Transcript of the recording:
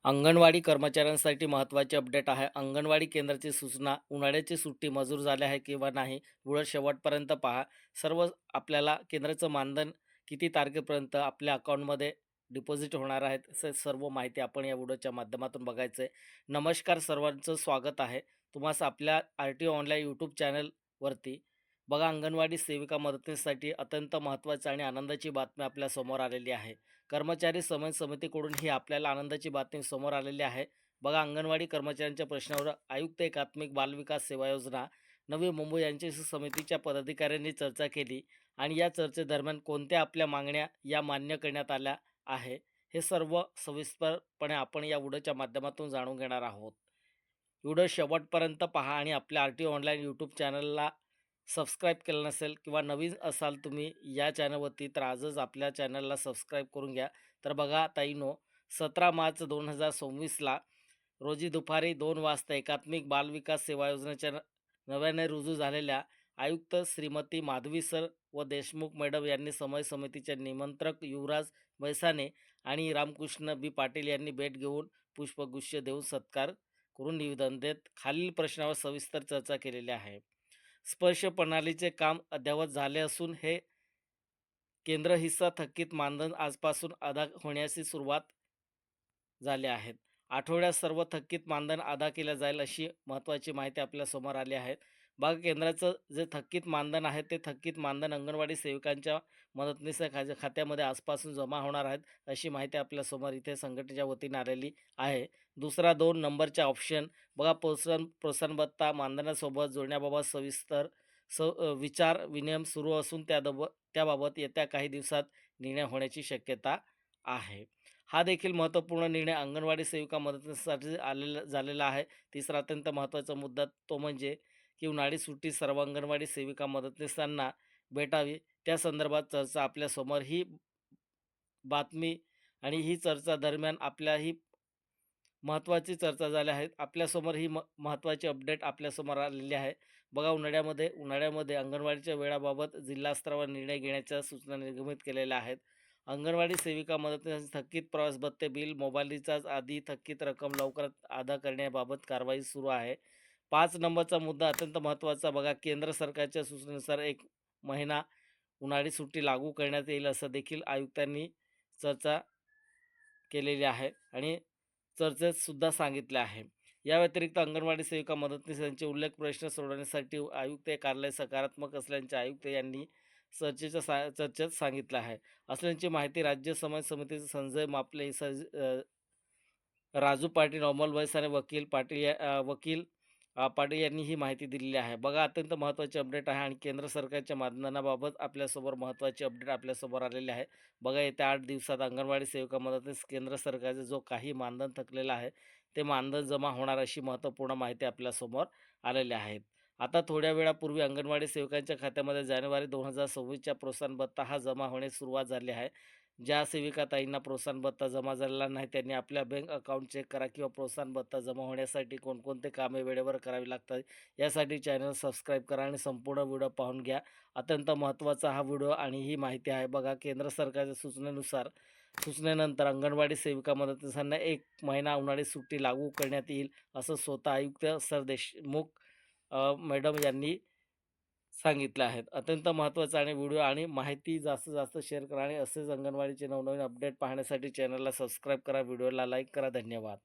अंगणवाडी कर्मचाऱ्यांसाठी महत्त्वाचे अपडेट आहे. अंगणवाडी केंद्राची सूचना, उन्हाळ्याची सुट्टी मंजूर झाली आहे किंवा नाही, व्हिडिओ शेवटपर्यंत पहा. सर्व आपल्याला केंद्राचं मानधन किती तारखेपर्यंत आपल्या अकाउंटमध्ये डिपॉझिट होणार आहेत, सर्व माहिती आपण या व्हिडिओच्या माध्यमातून बघायचं आहे. नमस्कार, सर्वांचं स्वागत आहे तुम्हाला आपल्या RTO ऑनलाईन यूट्यूब चॅनलवरती. बघा, अंगणवाडी सेविका मदतीसाठी अत्यंत महत्त्वाची आणि आनंदाची बातमी आपल्यासमोर आलेली आहे. कर्मचारी सन्मान समितीकडून ही आपल्याला आनंदाची बातमी समोर आलेली आहे. बघा, अंगणवाडी कर्मचाऱ्यांच्या प्रश्नावर आयुक्त एकात्मिक बालविकास सेवा योजना नवी मुंबई यांच्याशी समितीच्या पदाधिकाऱ्यांनी चर्चा केली आणि या चर्चेदरम्यान कोणत्या आपल्या मागण्या या मान्य करण्यात आल्या आहे, हे सर्व सविस्तरपणे आपण या व्हिडिओच्या माध्यमातून जाणून घेणार आहोत. व्हिडिओ शेवटपर्यंत पहा आणि आपल्या RTO ऑनलाईन यूट्यूब चॅनलला सबस्क्राईब केलं नसेल किंवा नवीन असाल तुम्ही या चॅनलवरती, तर आजच आपल्या चॅनलला सबस्क्राईब करून घ्या. तर बघा ताईनो, 17 मार्च 2026ला रोजी दुपारी 2 वाजता एकात्मिक बालविकास सेवा योजनेच्या नव्याने रुजू झालेल्या आयुक्त श्रीमती माधवी सर व देशमुख मॅडम यांनी समय समितीचे निमंत्रक युवराज बैसाने आणि रामकृष्ण बी पाटील यांनी भेट घेऊन पुष्पगुच्छ देऊन सत्कार करून निवेदन देत खालील प्रश्नावर सविस्तर चर्चा केलेली आहे. स्पर्श प्रणालीचे काम अद्ययावत झाले असून हे केंद्र हिस्सा थकीत मानधन आजपासून अदा होण्याची सुरुवात झाले आहेत. आठवड्यात सर्व थकीत मानधन अदा केलं जाईल अशी महत्त्वाची माहिती आपल्यासमोर आली आहे. बघा, केंद्राचं जे थकीत मानधन आहे ते थकीत मानधन अंगणवाडी सेविकांच्या मदतनीस खात्यामध्ये आजपासून जमा होणार आहेत अशी माहिती आपल्यासमोर इथे संघटनेच्या वतीने आलेली आहे. दुसरा 2 नंबरचा ऑप्शन बघा, प्रोत्साहन भत्ता मानधनासोबत जोडण्याबाबत सविस्तर विचार विनिमय सुरू असून त्याबाबत येत्या काही दिवसात निर्णय होण्याची शक्यता आहे. हा देखील महत्त्वपूर्ण निर्णय अंगणवाडी सेविका मदतीसाठी झालेला आहे. तिसरा अत्यंत महत्त्वाचा मुद्दा तो म्हणजे की उन्हाळी सुट्टी सर्व अंगणवाडी सेविका मदतनीसांना भेटावी, त्या संदर्भात चर्चा आपल्यासमोर ही बातमी आणि ही चर्चा दरम्यान ही महत्त्वाची चर्चा झाली आहे. आपल्यासमोर ही महत्त्वाची अपडेट आपल्यासमोर आलेली आहे. बघा, उन्हाळ्यामध्ये अंगणवाडीच्या वेळाबाबत जिल्हा स्तरावर निर्णय घेण्याच्या सूचना निर्गमित केलेल्या आहेत. अंगणवाडी सेविका मदतीसाठी थकीत प्रवास भत्ते, बिल, मोबाईल रिचार्ज आदी थकीत रक्कम लवकरात अदा करण्याबाबत कारवाई सुरू आहे. 5 नंबरचा मुद्दा अत्यंत महत्त्वाचा. बघा, केंद्र सरकारच्या सूचनेनुसार 1 महिना उन्हाळी सुट्टी लागू करण्यात येईल असं देखील आयुक्तांनी चर्चा केलेली आहे आणि चर्चेत सुद्धा सांगितले आहे. या व्यतिरिक्त अंगणवाडी सेविका मदतनीस यांचे उल्लेख प्रश्न सोडवण्यासाठी आयुक्त कार्यालय सकारात्मक असल्याचे आयुक्त यांनी चर्चेत सांगितलं आहे असल्याची माहिती राज्य समाज समितीचे संजय मापले, राजू पाटील, अमोल वैसाने, वकील पाटील यांनी ही माहिती दिलेली आहे. बघा, अत्यंत महत्त्वाची अपडेट आहे आणि केंद्र सरकारच्या मानधनाबाबत आपल्यासमोर महत्त्वाची अपडेट आपल्यासमोर आलेली आहे. बघा, येत्या 8 दिवसात अंगणवाडी सेविका मदतीस केंद्र सरकारचे जो काही मानधन थकलेलं आहे ते मानधन जमा होणार अशी महत्त्वपूर्ण माहिती आपल्यासमोर आलेली आहे. आता थोड्या वेळापूर्वी अंगणवाडी सेविकांच्या खात्यामध्ये जानेवारी 2026च्या प्रोत्साहन भत्ता हा जमा होण्यास सुरुवात झाली आहे. ज्या सेविका ताईंना प्रोत्साहन भत्ता जमा झालेला नाही त्यांनी आपल्या बँक अकाउंट चेक करा किंवा प्रोत्साहन भत्ता जमा होण्यासाठी कोणकोणते कामे वेळेवर करावी लागतात यासाठी चॅनल सबस्क्राईब करा आणि संपूर्ण व्हिडिओ पाहून घ्या. अत्यंत महत्त्वाचा हा व्हिडिओ आणि ही माहिती आहे. बघा, केंद्र सरकारच्या सूचनेनंतर अंगणवाडी सेविका मदतनीसांना 1 महिना उन्हाळी सुट्टी लागू करण्यात येईल असं स्वतः आयुक्त सर देशमुख मॅडम यांनी सांगितलं आहे. अत्यंत महत्त्वाचा आणि व्हिडिओ आणि माहिती जास्तीत जास्त शेअर करा आणि असेच अंगणवाडीचे नवनवीन अपडेट पाहण्यासाठी चॅनलला सबस्क्राईब करा, व्हिडिओला लाईक करा. धन्यवाद.